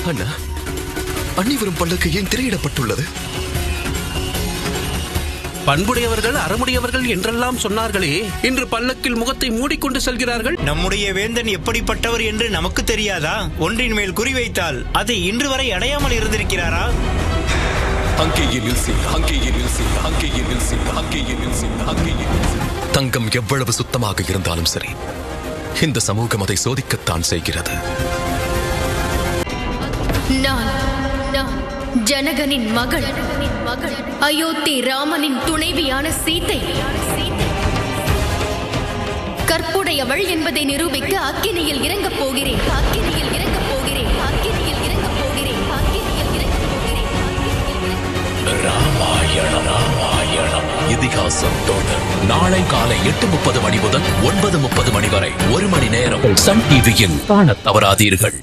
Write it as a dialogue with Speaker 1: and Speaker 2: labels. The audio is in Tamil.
Speaker 1: அண்ணா, அண்ணி வரும் பல்லக்கு ஏன் திரையிடப்பட்டுள்ளது?
Speaker 2: பண்புடையவர்கள் அறமுடையவர்கள் என்றெல்லாம் சொன்னார்களே, இன்று பல்லக்கில் முகத்தை மூடிக்கொண்டு செல்கிறார்கள்.
Speaker 3: நம்முடைய வேந்தன் எப்படிப்பட்டவர் என்று நமக்கு தெரியாதா? ஒன்றின் மேல் குறிவைத்தால் அதை இன்று வரை அடையாமல் இருந்திருக்கிறாரா?
Speaker 1: தங்கம் எவ்வளவு சுத்தமாக இருந்தாலும் சரி, இந்த சமூகம் அதை சோதிக்கத்தான் செய்கிறது.
Speaker 4: ஜனகனின் மகள், அயோத்தி ராமனின் துணைவியான சீதை, கற்புடையவள் என்பதை நிரூபிக்க அக்கினியில் இறங்கப் போகிறேன்.
Speaker 5: ராமாயணம் இதிகாசம் தொடர். நாளை காலை 8:30 மணி முதல் 9:30 மணி வரை 1 மணி நேரம் சன் டிவியில் காணத் தவறாதீர்கள்.